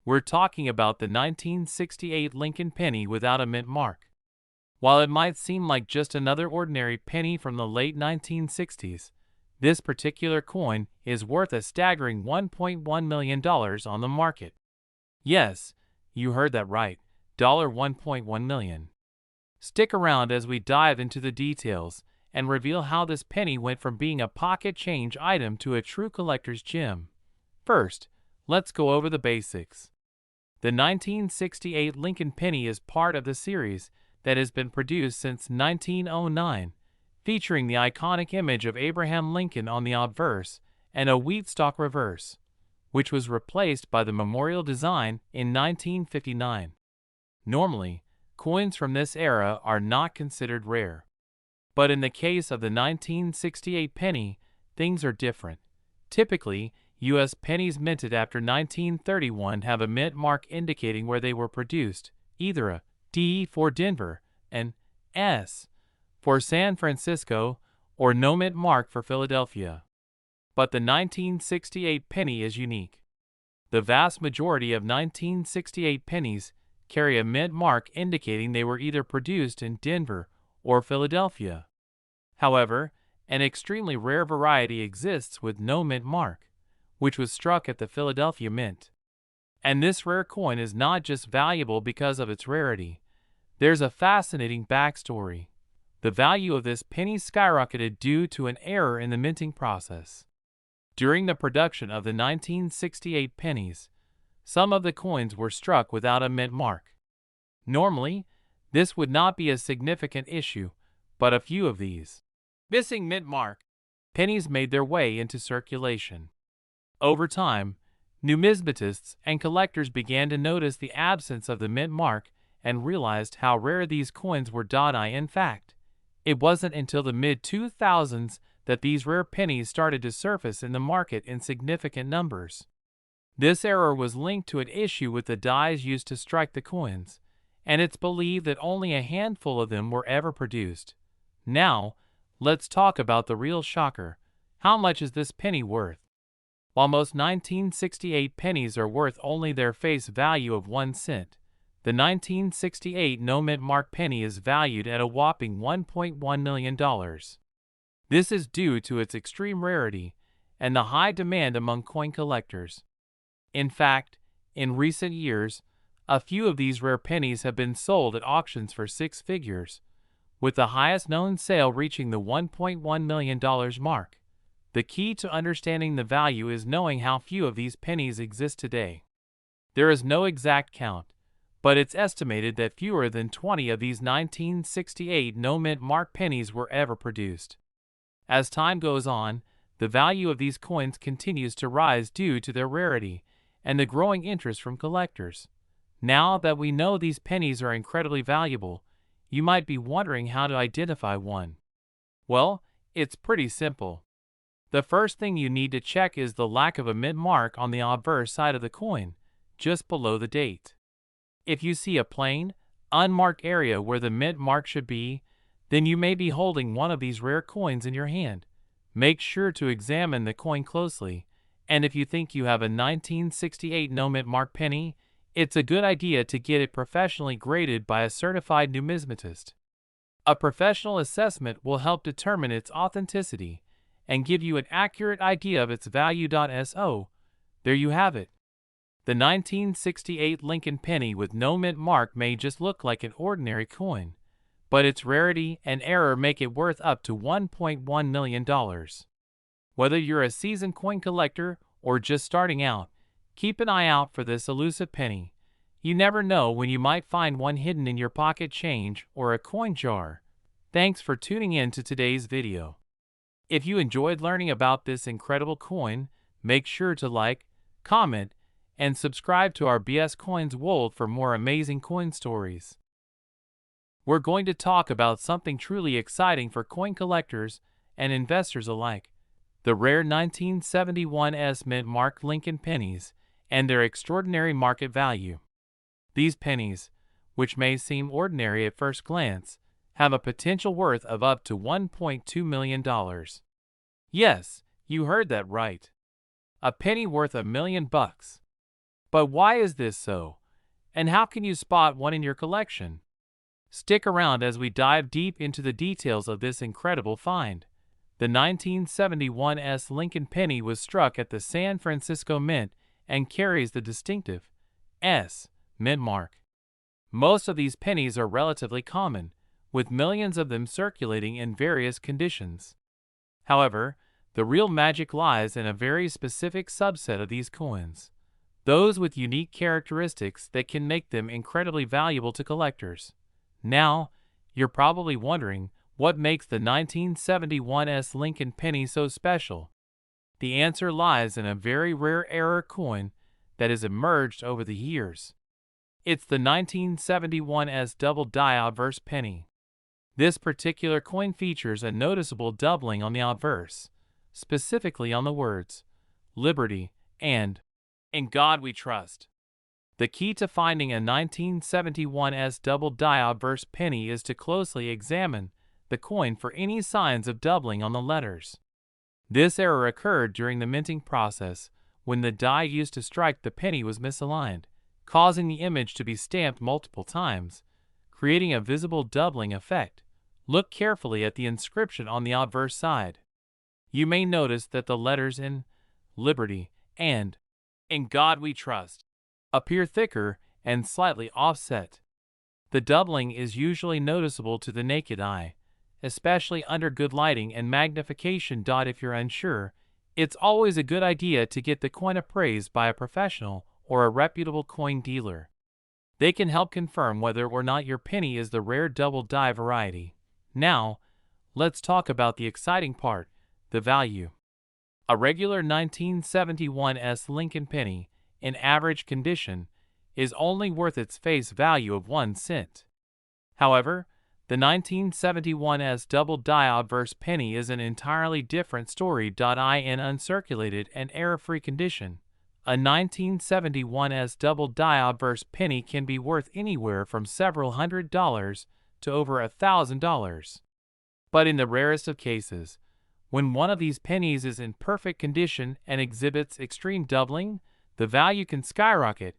We're talking about the 1968 Lincoln penny without a mint mark. While it might seem like just another ordinary penny from the late 1960s, this particular coin is worth a staggering $1.1 million on the market. Yes, you heard that right, $1.1 million. Stick around as we dive into the details and reveal how this penny went from being a pocket change item to a true collector's gem. First, let's go over the basics. The 1968 Lincoln penny is part of the series that has been produced since 1909, featuring the iconic image of Abraham Lincoln on the obverse and a wheat stalk reverse, which was replaced by the memorial design in 1959. Normally, coins from this era are not considered rare. But in the case of the 1968 penny, things are different. Typically, U.S. pennies minted after 1931 have a mint mark indicating where they were produced, either a D for Denver, an S for San Francisco, or no mint mark for Philadelphia. But the 1968 penny is unique. The vast majority of 1968 pennies carry a mint mark indicating they were either produced in Denver or Philadelphia. However, an extremely rare variety exists with no mint mark, which was struck at the Philadelphia Mint. And this rare coin is not just valuable because of its rarity. There's a fascinating backstory. The value of this penny skyrocketed due to an error in the minting process. During the production of the 1968 pennies, some of the coins were struck without a mint mark. Normally, this would not be a significant issue, but a few of these missing mint mark pennies made their way into circulation. Over time, numismatists and collectors began to notice the absence of the mint mark and realized how rare these coins were. In fact, it wasn't until the mid-2000s that these rare pennies started to surface in the market in significant numbers. This error was linked to an issue with the dies used to strike the coins, and it's believed that only a handful of them were ever produced. Now, let's talk about the real shocker. How much is this penny worth? While most 1968 pennies are worth only their face value of 1 cent, the 1968 no mint mark penny is valued at a whopping $1.1 million. This is due to its extreme rarity and the high demand among coin collectors. In fact, in recent years, a few of these rare pennies have been sold at auctions for 6 figures, with the highest known sale reaching the $1.1 million mark. The key to understanding the value is knowing how few of these pennies exist today. There is no exact count, but it's estimated that fewer than 20 of these 1968 no mint mark pennies were ever produced. As time goes on, the value of these coins continues to rise due to their rarity and the growing interest from collectors. Now that we know these pennies are incredibly valuable, you might be wondering how to identify one. Well, it's pretty simple. The first thing you need to check is the lack of a mint mark on the obverse side of the coin, just below the date. If you see a plain, unmarked area where the mint mark should be, then you may be holding one of these rare coins in your hand. Make sure to examine the coin closely, and if you think you have a 1968 no mint mark penny, it's a good idea to get it professionally graded by a certified numismatist. A professional assessment will help determine its authenticity and give you an accurate idea of its value. So, there you have it. The 1968 Lincoln penny with no mint mark may just look like an ordinary coin, but its rarity and error make it worth up to $1.1 million. Whether you're a seasoned coin collector or just starting out, keep an eye out for this elusive penny. You never know when you might find one hidden in your pocket change or a coin jar. Thanks for tuning in to today's video. If you enjoyed learning about this incredible coin, make sure to like, comment, and subscribe to our BS Coins World for more amazing coin stories. We're going to talk about something truly exciting for coin collectors and investors alike: the rare 1971 S mint mark Lincoln pennies and their extraordinary market value. These pennies, which may seem ordinary at first glance, have a potential worth of up to $1.2 million. Yes, you heard that right. A penny worth $1 million. But why is this so? And how can you spot one in your collection? Stick around as we dive deep into the details of this incredible find. The 1971 Lincoln penny was struck at the San Francisco Mint and carries the distinctive S mint mark. Most of these pennies are relatively common, with millions of them circulating in various conditions. However, the real magic lies in a very specific subset of these coins, those with unique characteristics that can make them incredibly valuable to collectors. Now, you're probably wondering what makes the 1971 Lincoln penny so special. The answer lies in a very rare error coin that has emerged over the years. It's the 1971 double die obverse penny. This particular coin features a noticeable doubling on the obverse, specifically on the words, Liberty and In God We Trust. The key to finding a 1971 double die obverse penny is to closely examine the coin for any signs of doubling on the letters. This error occurred during the minting process when the die used to strike the penny was misaligned, causing the image to be stamped multiple times, creating a visible doubling effect. Look carefully at the inscription on the obverse side. You may notice that the letters in Liberty and In God We Trust appear thicker and slightly offset. The doubling is usually noticeable to the naked eye, especially under good lighting and magnification. If you're unsure, it's always a good idea to get the coin appraised by a professional or a reputable coin dealer. They can help confirm whether or not your penny is the rare double die variety. Now, let's talk about the exciting part, the value. A regular 1971 Lincoln penny, in average condition, is only worth its face value of 1 cent. However, the 1971 double die obverse penny is an entirely different story. In uncirculated and error-free condition, a 1971 double die obverse penny can be worth anywhere from several $100s to over $1,000. But in the rarest of cases, when one of these pennies is in perfect condition and exhibits extreme doubling, the value can skyrocket,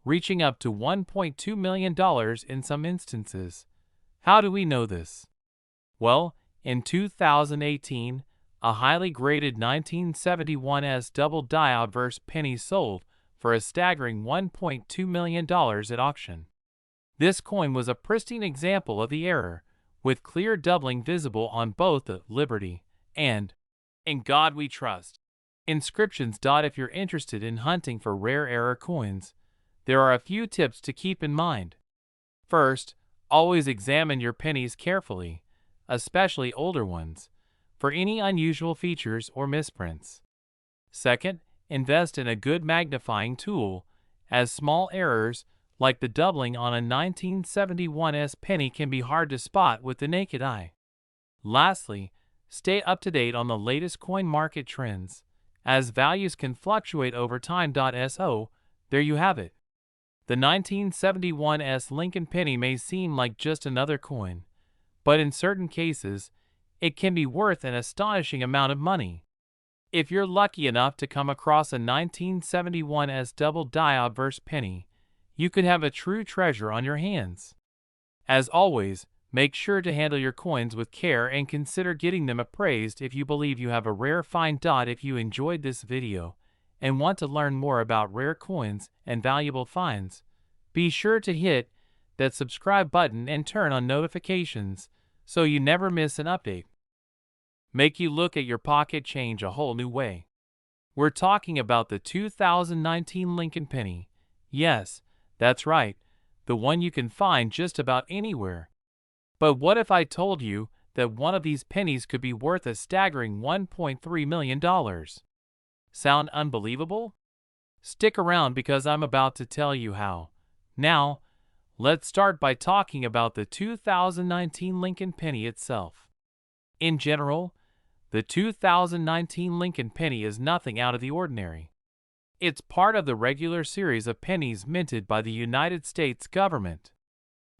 reaching up to $1.2 million in some instances. How do we know this? Well, in 2018, a highly graded 1971 double die obverse penny sold for a staggering $1.2 million at auction. This coin was a pristine example of the error, with clear doubling visible on both the Liberty and In God We Trust inscriptions. If you're interested in hunting for rare error coins, there are a few tips to keep in mind. First, always examine your pennies carefully, especially older ones, for any unusual features or misprints. Second, invest in a good magnifying tool, as small errors like the doubling on a 1971 penny can be hard to spot with the naked eye. Lastly, stay up to date on the latest coin market trends, as values can fluctuate over time. So, there you have it. The 1971 Lincoln penny may seem like just another coin, but in certain cases, it can be worth an astonishing amount of money. If you're lucky enough to come across a 1971 double die obverse penny, you could have a true treasure on your hands. As always, make sure to handle your coins with care and consider getting them appraised if you believe you have a rare find. If you enjoyed this video and want to learn more about rare coins and valuable finds, be sure to hit that subscribe button and turn on notifications so you never miss an update. Make you look at your pocket change a whole new way. We're talking about the 2019 Lincoln penny. Yes, that's right, the one you can find just about anywhere. But what if I told you that one of these pennies could be worth a staggering $1.3 million? Sound unbelievable? Stick around because I'm about to tell you how. Now, let's start by talking about the 2019 Lincoln penny itself. In general, the 2019 Lincoln penny is nothing out of the ordinary. It's part of the regular series of pennies minted by the United States government.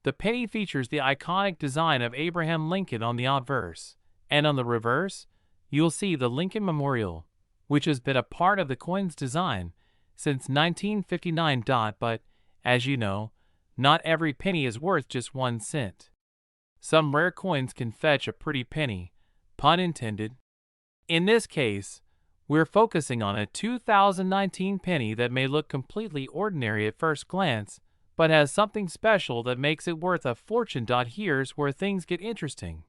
The penny features the iconic design of Abraham Lincoln on the obverse, and on the reverse, you'll see the Lincoln Memorial, which has been a part of the coin's design since 1959. But, as you know, not every penny is worth just 1 cent. Some rare coins can fetch a pretty penny, pun intended. In this case, we're focusing on a 2019 penny that may look completely ordinary at first glance, but has something special that makes it worth a fortune. Here's where things get interesting.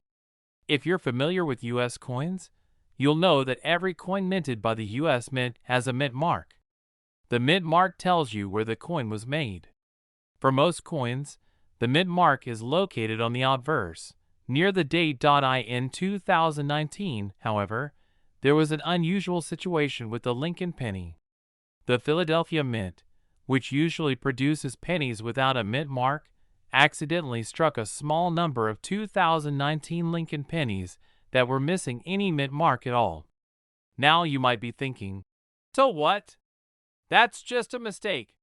If you're familiar with U.S. coins, you'll know that every coin minted by the U.S. Mint has a mint mark. The mint mark tells you where the coin was made. For most coins, the mint mark is located on the obverse, near the date. In 2019, however, there was an unusual situation with the Lincoln penny. The Philadelphia Mint, which usually produces pennies without a mint mark, accidentally struck a small number of 2019 Lincoln pennies that were missing any mint mark at all. Now you might be thinking, so what? That's just a mistake.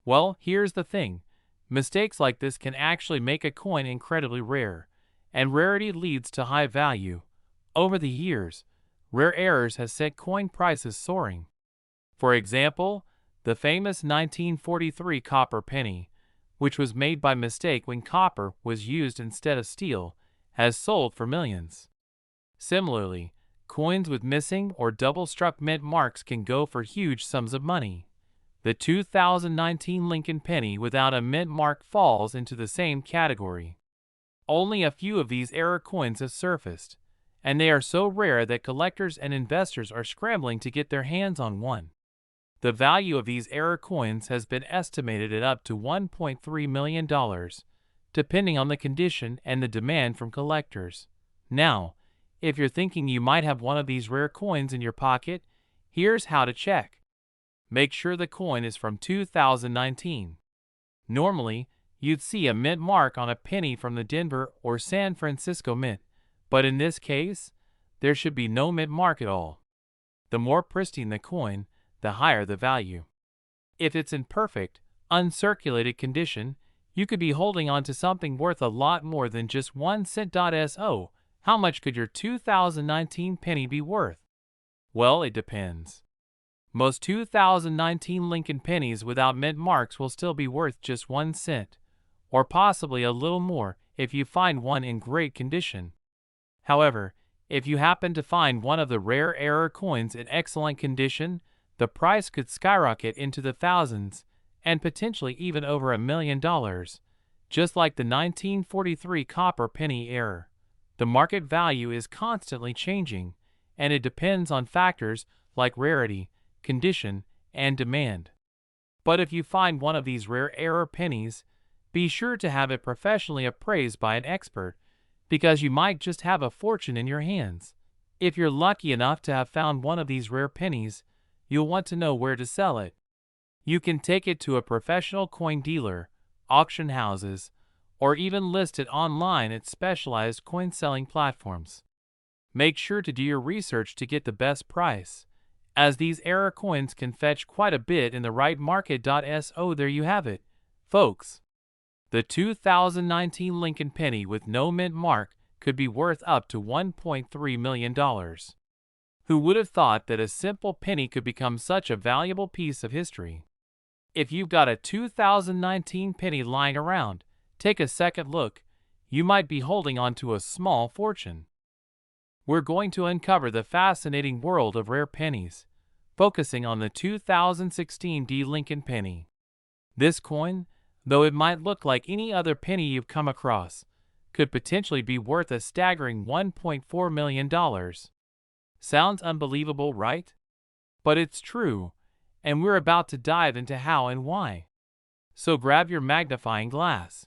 Well, here's the thing. Mistakes like this can actually make a coin incredibly rare, and rarity leads to high value. Over the years, rare errors has sent coin prices soaring. For example, the famous 1943 copper penny, which was made by mistake when copper was used instead of steel, has sold for millions. Similarly, coins with missing or double-struck mint marks can go for huge sums of money. The 2019 Lincoln penny without a mint mark falls into the same category. Only a few of these error coins have surfaced, and they are so rare that collectors and investors are scrambling to get their hands on one. The value of these error coins has been estimated at up to $1.3 million, depending on the condition and the demand from collectors. Now, if you're thinking you might have one of these rare coins in your pocket, here's how to check. Make sure the coin is from 2019. Normally, you'd see a mint mark on a penny from the Denver or San Francisco Mint, but in this case, there should be no mint mark at all. The more pristine the coin, the higher the value. If it's in perfect, uncirculated condition, you could be holding on to something worth a lot more than just 1 cent. So, how much could your 2019 penny be worth? Well, it depends. Most 2019 Lincoln pennies without mint marks will still be worth just 1 cent, or possibly a little more if you find one in great condition. However, if you happen to find one of the rare error coins in excellent condition, the price could skyrocket into the thousands and potentially even over $1 million, just like the 1943 copper penny error. The market value is constantly changing, and it depends on factors like rarity, condition, and demand. But if you find one of these rare error pennies, be sure to have it professionally appraised by an expert, because you might just have a fortune in your hands. If you're lucky enough to have found one of these rare pennies, you'll want to know where to sell it. You can take it to a professional coin dealer, auction houses, or even list it online at specialized coin selling platforms. Make sure to do your research to get the best price, as these error coins can fetch quite a bit in the right market. So there you have it, folks. The 2019 Lincoln penny with no mint mark could be worth up to $1.3 million. Who would have thought that a simple penny could become such a valuable piece of history? If you've got a 2019 penny lying around, take a second look. You might be holding on to a small fortune. We're going to uncover the fascinating world of rare pennies, focusing on the 2016 Lincoln penny. This coin, though it might look like any other penny you've come across, could potentially be worth a staggering $1.4 million. Sounds unbelievable, right? But it's true, and we're about to dive into how and why. So grab your magnifying glass,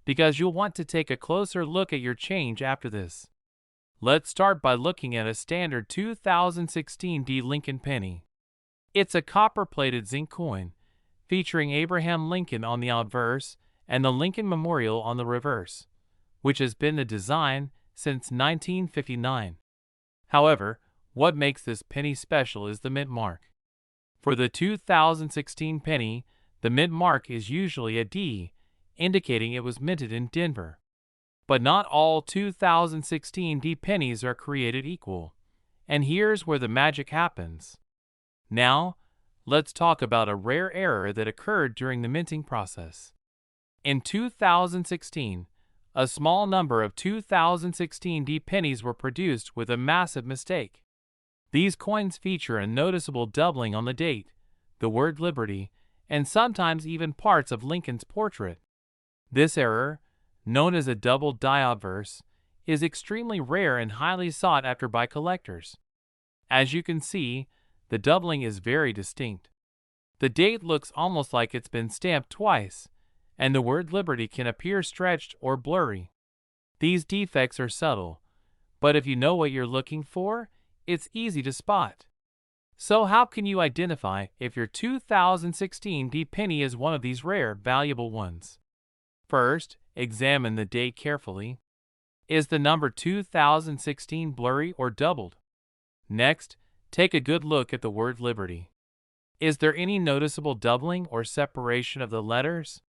because you'll want to take a closer look at your change after this. Let's start by looking at a standard 2016 Lincoln penny. It's a copper-plated zinc coin, featuring Abraham Lincoln on the obverse and the Lincoln Memorial on the reverse, which has been the design since 1959. However, what makes this penny special is the mint mark. For the 2016 penny, the mint mark is usually a D, indicating it was minted in Denver. But not all 2016 pennies are created equal, and here's where the magic happens. Now, let's talk about a rare error that occurred during the minting process. In 2016, a small number of 2016 D pennies were produced with a massive mistake. These coins feature a noticeable doubling on the date, the word Liberty, and sometimes even parts of Lincoln's portrait. This error, known as a double die obverse, is extremely rare and highly sought after by collectors. As you can see, the doubling is very distinct. The date looks almost like it's been stamped twice, and the word Liberty can appear stretched or blurry. These defects are subtle, but if you know what you're looking for, it's easy to spot. So how can you identify if your 2016 D penny is one of these rare, valuable ones? First, examine the date carefully. Is the number 2016 blurry or doubled? Next, take a good look at the word Liberty. Is there any noticeable doubling or separation of the letters?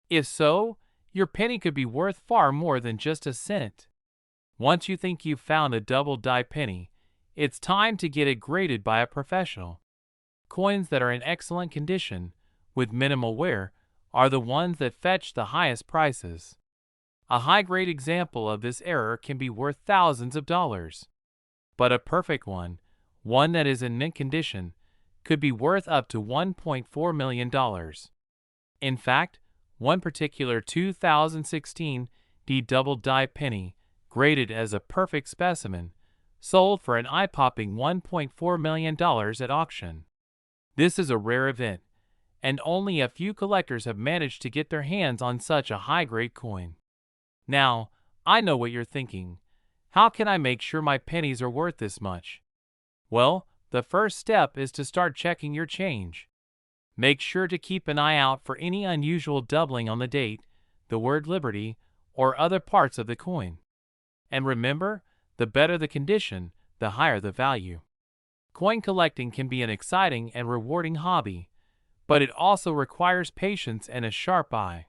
If so, your penny could be worth far more than just a cent. Once you think you've found a double die penny, it's time to get it graded by a professional. Coins that are in excellent condition, with minimal wear, are the ones that fetch the highest prices. A high-grade example of this error can be worth thousands of dollars. But a perfect one that is in mint condition, could be worth up to $1.4 million. In fact, one particular 2016 D double die penny, graded as a perfect specimen, sold for an eye-popping $1.4 million at auction. This is a rare event, and only a few collectors have managed to get their hands on such a high-grade coin. Now, I know what you're thinking. How can I make sure my pennies are worth this much? Well, the first step is to start checking your change. Make sure to keep an eye out for any unusual doubling on the date, the word Liberty, or other parts of the coin. And remember, the better the condition, the higher the value. Coin collecting can be an exciting and rewarding hobby, but it also requires patience and a sharp eye.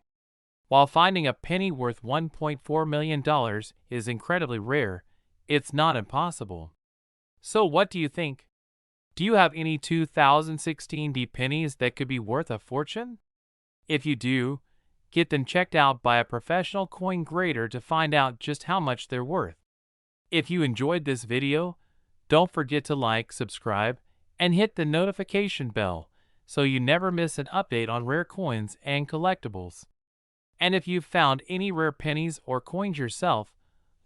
While finding a penny worth $1.4 million is incredibly rare, it's not impossible. So what do you think? Do you have any 2016 D pennies that could be worth a fortune? If you do, get them checked out by a professional coin grader to find out just how much they're worth. If you enjoyed this video, don't forget to like, subscribe, and hit the notification bell so you never miss an update on rare coins and collectibles. And if you've found any rare pennies or coins yourself,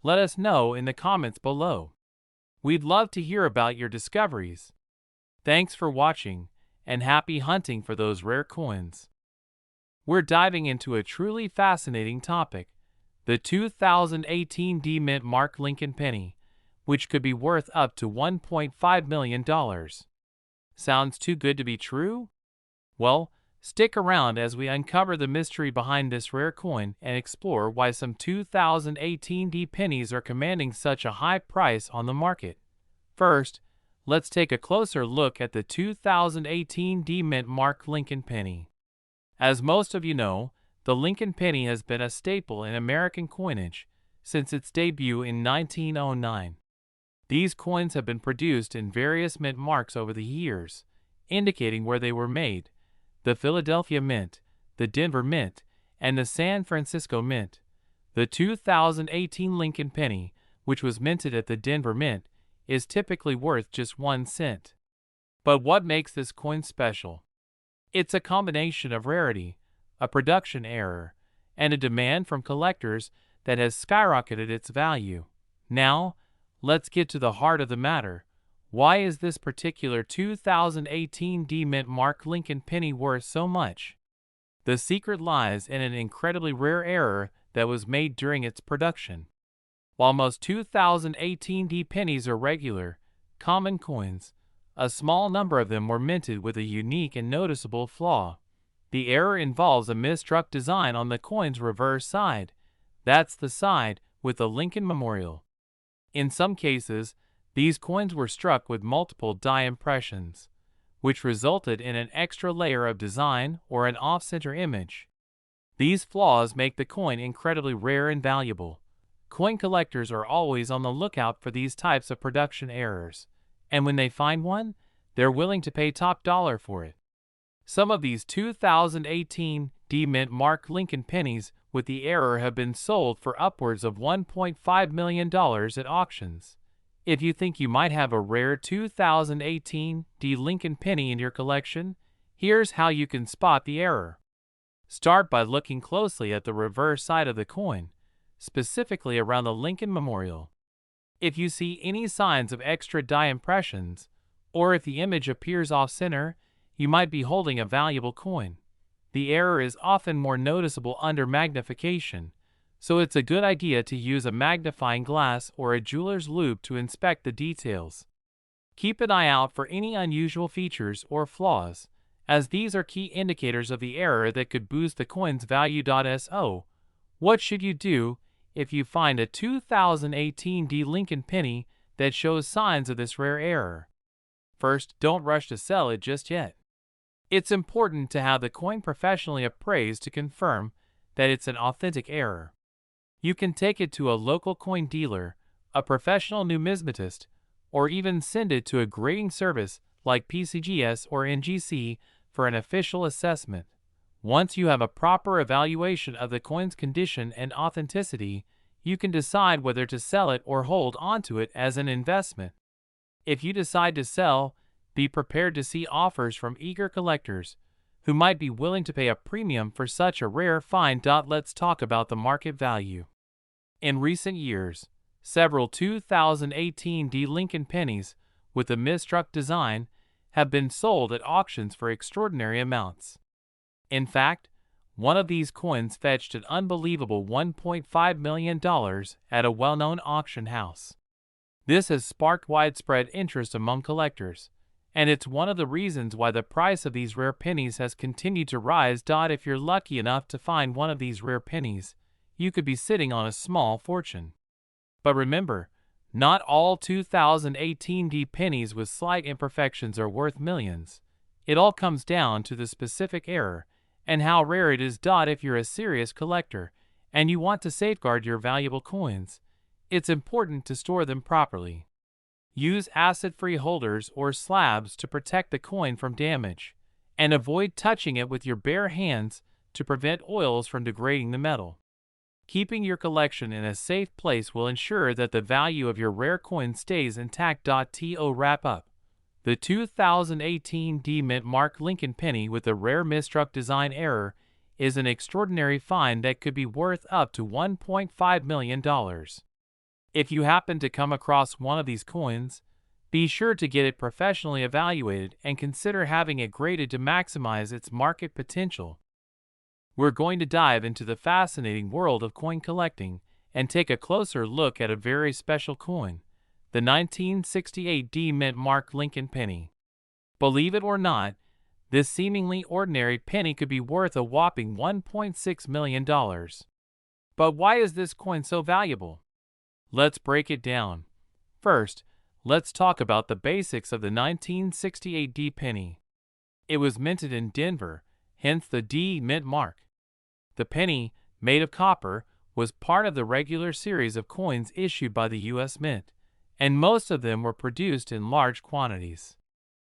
let us know in the comments below. We'd love to hear about your discoveries. Thanks for watching, and happy hunting for those rare coins. We're diving into a truly fascinating topic, the 2018 D Mint Mark Lincoln penny, which could be worth up to $1.5 million. Sounds too good to be true? Well, stick around as we uncover the mystery behind this rare coin and explore why some 2018 D pennies are commanding such a high price on the market. First, let's take a closer look at the 2018 D Mint Mark Lincoln penny. As most of you know, the Lincoln penny has been a staple in American coinage since its debut in 1909. These coins have been produced in various mint marks over the years, indicating where they were made: the Philadelphia Mint, the Denver Mint, and the San Francisco Mint. The 2018 Lincoln penny, which was minted at the Denver Mint, is typically worth just 1 cent. But what makes this coin special? It's a combination of rarity, a production error, and a demand from collectors that has skyrocketed its value. Now, let's get to the heart of the matter. Why is this particular 2018 D Mint Mark Lincoln penny worth so much? The secret lies in an incredibly rare error that was made during its production. While most 2018 D pennies are regular, common coins, a small number of them were minted with a unique and noticeable flaw. The error involves a misstruck design on the coin's reverse side. That's the side with the Lincoln Memorial. In some cases, these coins were struck with multiple die impressions, which resulted in an extra layer of design or an off-center image. These flaws make the coin incredibly rare and valuable. Coin collectors are always on the lookout for these types of production errors, and when they find one, they're willing to pay top dollar for it. Some of these 2018 D mint mark Lincoln pennies with the error have been sold for upwards of $1.5 million at auctions. If you think you might have a rare 2018 D Lincoln penny in your collection, here's how you can spot the error. Start by looking closely at the reverse side of the coin, specifically around the Lincoln Memorial. If you see any signs of extra die impressions, or if the image appears off-center, you might be holding a valuable coin. The error is often more noticeable under magnification, so it's a good idea to use a magnifying glass or a jeweler's loupe to inspect the details. Keep an eye out for any unusual features or flaws, as these are key indicators of the error that could boost the coin's value. So, what should you do if you find a 2018 D Lincoln penny that shows signs of this rare error? First, don't rush to sell it just yet. It's important to have the coin professionally appraised to confirm that it's an authentic error. You can take it to a local coin dealer, a professional numismatist, or even send it to a grading service like PCGS or NGC for an official assessment. Once you have a proper evaluation of the coin's condition and authenticity, you can decide whether to sell it or hold onto it as an investment. If you decide to sell, be prepared to see offers from eager collectors who might be willing to pay a premium for such a rare find. Let's talk about the market value. In recent years, several 2018 D Lincoln pennies with a misstruck design have been sold at auctions for extraordinary amounts. In fact, one of these coins fetched an unbelievable $1.5 million at a well-known auction house. This has sparked widespread interest among collectors, and it's one of the reasons why the price of these rare pennies has continued to rise. If you're lucky enough to find one of these rare pennies, you could be sitting on a small fortune. But remember, not all 2018 D pennies with slight imperfections are worth millions. It all comes down to the specific error and how rare it is. If you're a serious collector and you want to safeguard your valuable coins, it's important to store them properly. Use acid-free holders or slabs to protect the coin from damage, and avoid touching it with your bare hands to prevent oils from degrading the metal. Keeping your collection in a safe place will ensure that the value of your rare coin stays intact. To wrap up, the 2018 D Mint mark Lincoln penny with a rare misstruck design error is an extraordinary find that could be worth up to $1.5 million. If you happen to come across one of these coins, be sure to get it professionally evaluated and consider having it graded to maximize its market potential. We're going to dive into the fascinating world of coin collecting and take a closer look at a very special coin, the 1968 D Mint mark Lincoln penny. Believe it or not, this seemingly ordinary penny could be worth a whopping $1.6 million. But why is this coin so valuable? Let's break it down. First, let's talk about the basics of the 1968 D penny. It was minted in Denver, hence the D Mint mark. The penny, made of copper, was part of the regular series of coins issued by the U.S. Mint, and most of them were produced in large quantities.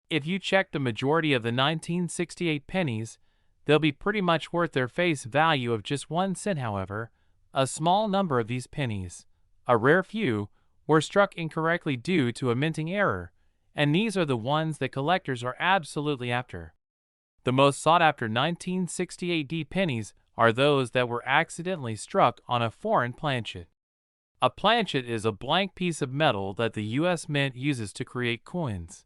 If you check the majority of the 1968 pennies, they'll be pretty much worth their face value of just 1 cent. However, a small number of these pennies, a rare few, were struck incorrectly due to a minting error, and these are the ones that collectors are absolutely after. The most sought-after 1968 D pennies are those that were accidentally struck on a foreign planchet. A planchet is a blank piece of metal that the U.S. Mint uses to create coins.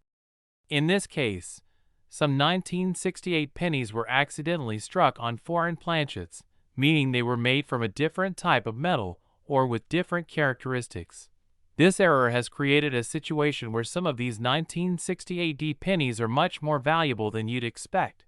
In this case, some 1968 pennies were accidentally struck on foreign planchets, meaning they were made from a different type of metal or with different characteristics. This error has created a situation where some of these 1968 D pennies are much more valuable than you'd expect.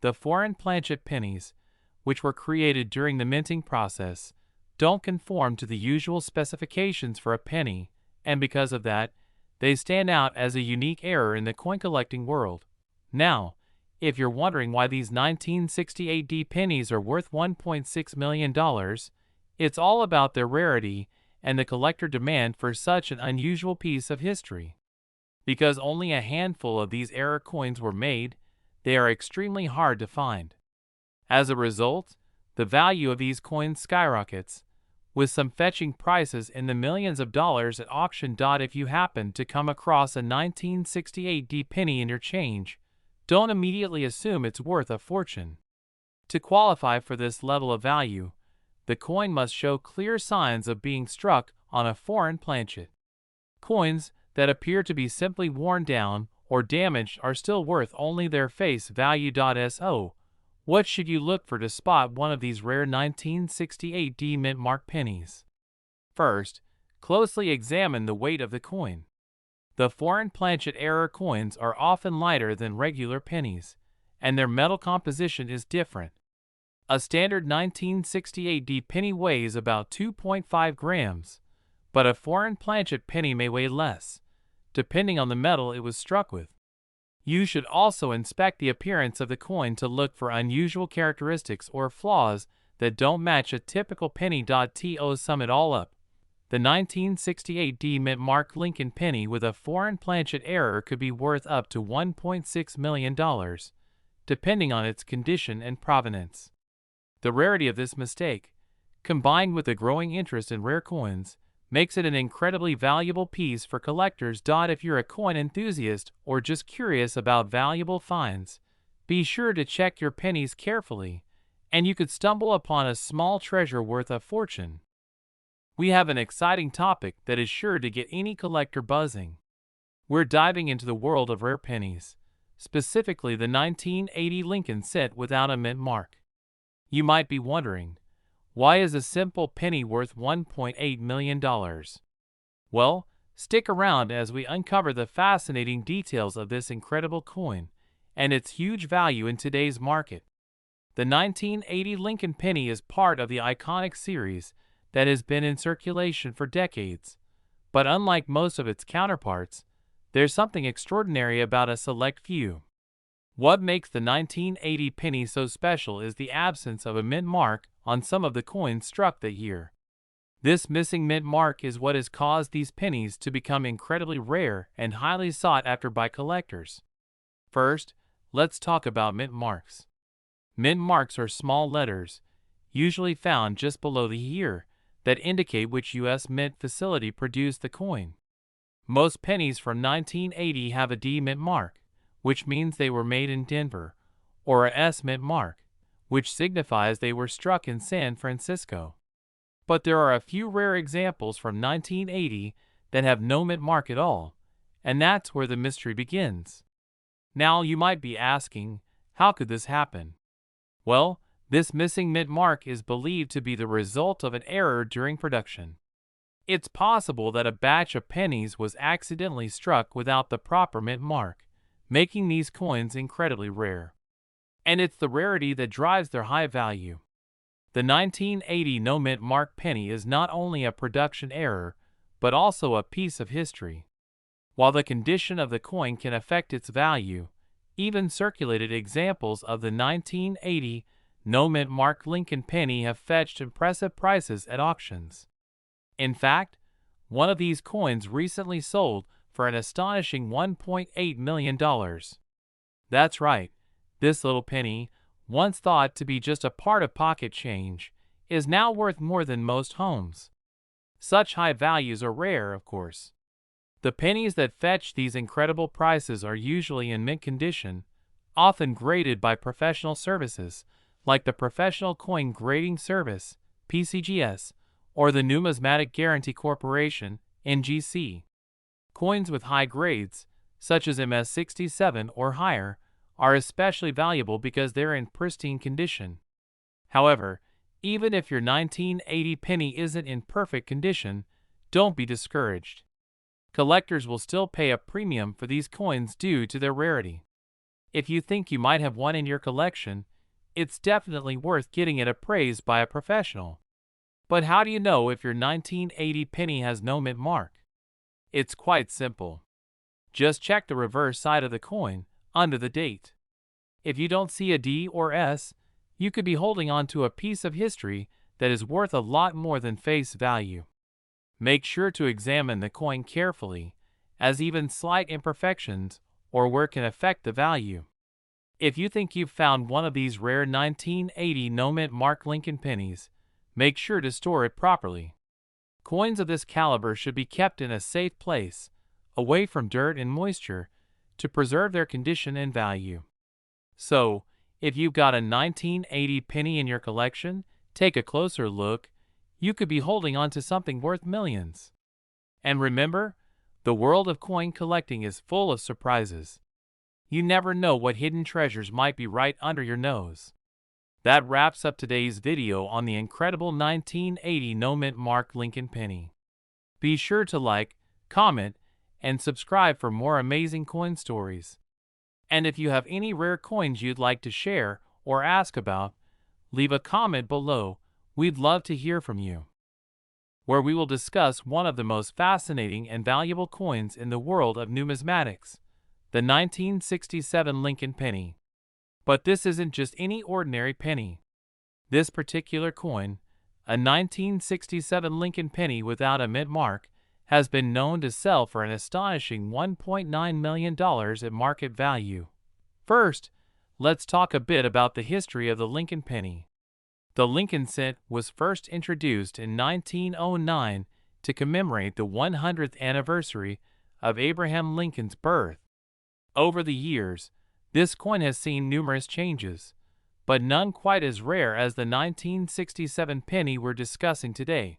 The foreign planchet pennies, which were created during the minting process, don't conform to the usual specifications for a penny, and because of that, they stand out as a unique error in the coin collecting world. Now, if you're wondering why these 1968 D pennies are worth $1.6 million, it's all about their rarity and the collector demand for such an unusual piece of history. Because only a handful of these error coins were made, they are extremely hard to find. As a result, the value of these coins skyrockets, with some fetching prices in the millions of dollars at auction. If you happen to come across a 1968 D penny in your change, don't immediately assume it's worth a fortune. To qualify for this level of value, the coin must show clear signs of being struck on a foreign planchet. Coins that appear to be simply worn down or damaged are still worth only their face value. So, what should you look for to spot one of these rare 1968 D mint mark pennies? First, closely examine the weight of the coin. The foreign planchet error coins are often lighter than regular pennies, and their metal composition is different. A standard 1968 D penny weighs about 2.5 grams, but a foreign planchet penny may weigh less, depending on the metal it was struck with. You should also inspect the appearance of the coin to look for unusual characteristics or flaws that don't match a typical penny. To sum it all up, the 1968 D mint mark Lincoln penny with a foreign planchet error could be worth up to $1.6 million, depending on its condition and provenance. The rarity of this mistake, combined with the growing interest in rare coins, makes it an incredibly valuable piece for collectors. If you're a coin enthusiast or just curious about valuable finds, be sure to check your pennies carefully, and you could stumble upon a small treasure worth a fortune. We have an exciting topic that is sure to get any collector buzzing. We're diving into the world of rare pennies, specifically the 1980 Lincoln set without a mint mark. You might be wondering, why is a simple penny worth $1.8 million? Well, stick around as we uncover the fascinating details of this incredible coin and its huge value in today's market. The 1980 Lincoln penny is part of the iconic series that has been in circulation for decades, but unlike most of its counterparts, there's something extraordinary about a select few. What makes the 1980 penny so special is the absence of a mint mark on some of the coins struck that year. This missing mint mark is what has caused these pennies to become incredibly rare and highly sought after by collectors. First, let's talk about mint marks. Mint marks are small letters, usually found just below the year, that indicate which U.S. mint facility produced the coin. Most pennies from 1980 have a D mint mark, which means they were made in Denver, or a S mint mark, which signifies they were struck in San Francisco. But there are a few rare examples from 1980 that have no mint mark at all, and that's where the mystery begins. Now you might be asking, how could this happen? Well, this missing mint mark is believed to be the result of an error during production. It's possible that a batch of pennies was accidentally struck without the proper mint mark, making these coins incredibly rare. And it's the rarity that drives their high value. The 1980 no mint mark penny is not only a production error, but also a piece of history. While the condition of the coin can affect its value, even circulated examples of the 1980 no mint mark Lincoln penny have fetched impressive prices at auctions. In fact, one of these coins recently sold for an astonishing $1.8 million. That's right, this little penny, once thought to be just a part of pocket change, is now worth more than most homes. Such high values are rare, of course. The pennies that fetch these incredible prices are usually in mint condition, often graded by professional services, like the Professional Coin Grading Service, PCGS, or the Numismatic Guarantee Corporation, NGC. Coins with high grades, such as MS67 or higher, are especially valuable because they're in pristine condition. However, even if your 1980 penny isn't in perfect condition, don't be discouraged. Collectors will still pay a premium for these coins due to their rarity. If you think you might have one in your collection, it's definitely worth getting it appraised by a professional. But how do you know if your 1980 penny has no mint mark? It's quite simple. Just check the reverse side of the coin, under the date. If you don't see a D or S, you could be holding on to a piece of history that is worth a lot more than face value. Make sure to examine the coin carefully, as even slight imperfections or wear can affect the value. If you think you've found one of these rare 1980 no-mint mark Lincoln pennies, make sure to store it properly. Coins of this caliber should be kept in a safe place, away from dirt and moisture, to preserve their condition and value. So, if you've got a 1980 penny in your collection, take a closer look. You could be holding on to something worth millions. And remember, the world of coin collecting is full of surprises. You never know what hidden treasures might be right under your nose. That wraps up today's video on the incredible 1980 no-mint mark Lincoln penny. Be sure to like, comment, and subscribe for more amazing coin stories. And if you have any rare coins you'd like to share or ask about, leave a comment below. We'd love to hear from you, where we will discuss one of the most fascinating and valuable coins in the world of numismatics, the 1967 Lincoln penny. But this isn't just any ordinary penny. This particular coin, a 1967 Lincoln penny without a mint mark, has been known to sell for an astonishing $1.9 million at market value. First, let's talk a bit about the history of the Lincoln penny. The Lincoln cent was first introduced in 1909 to commemorate the 100th anniversary of Abraham Lincoln's birth. Over the years, this coin has seen numerous changes, but none quite as rare as the 1967 penny we're discussing today.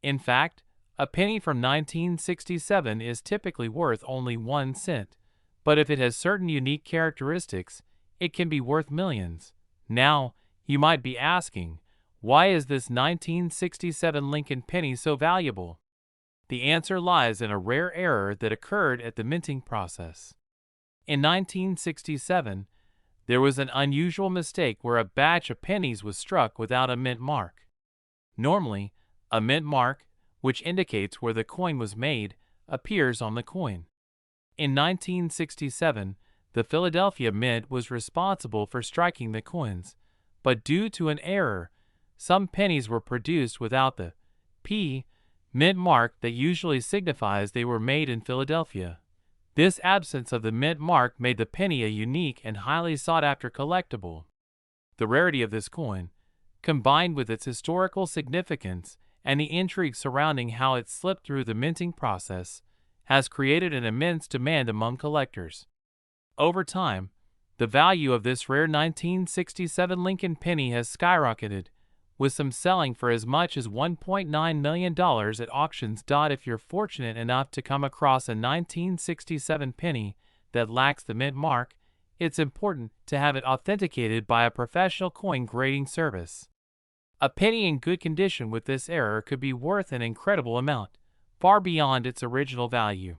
In fact, a penny from 1967 is typically worth only 1 cent, but if it has certain unique characteristics, it can be worth millions. Now, you might be asking, why is this 1967 Lincoln penny so valuable? The answer lies in a rare error that occurred at the minting process. In 1967, there was an unusual mistake where a batch of pennies was struck without a mint mark. Normally, a mint mark, which indicates where the coin was made, appears on the coin. In 1967, the Philadelphia Mint was responsible for striking the coins, but due to an error, some pennies were produced without the P mint mark that usually signifies they were made in Philadelphia. This absence of the mint mark made the penny a unique and highly sought-after collectible. The rarity of this coin, combined with its historical significance and the intrigue surrounding how it slipped through the minting process, has created an immense demand among collectors. Over time, the value of this rare 1967 Lincoln penny has skyrocketed, with some selling for as much as $1.9 million at auctions. If you're fortunate enough to come across a 1967 penny that lacks the mint mark, it's important to have it authenticated by a professional coin grading service. A penny in good condition with this error could be worth an incredible amount, far beyond its original value.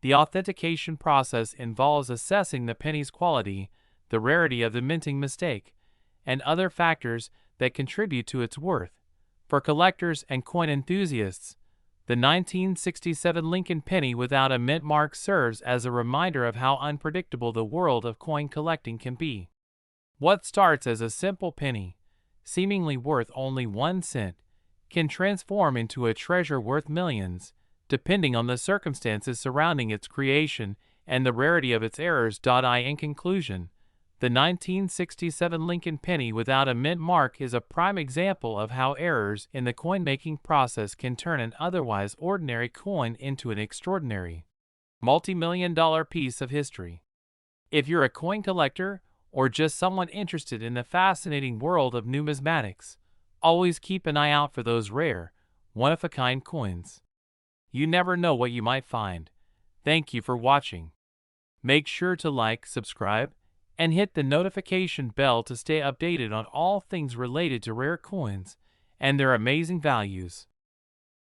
The authentication process involves assessing the penny's quality, the rarity of the minting mistake, and other factors that contribute to its worth. For collectors and coin enthusiasts, the 1967 Lincoln penny without a mint mark serves as a reminder of how unpredictable the world of coin collecting can be. What starts as a simple penny, seemingly worth only 1 cent, can transform into a treasure worth millions, depending on the circumstances surrounding its creation and the rarity of its errors. In conclusion, the 1967 Lincoln penny without a mint mark is a prime example of how errors in the coin-making process can turn an otherwise ordinary coin into an extraordinary, multi-million-dollar piece of history. If you're a coin collector or just someone interested in the fascinating world of numismatics, always keep an eye out for those rare, one-of-a-kind coins. You never know what you might find. Thank you for watching. Make sure to like, subscribe, and hit the notification bell to stay updated on all things related to rare coins and their amazing values.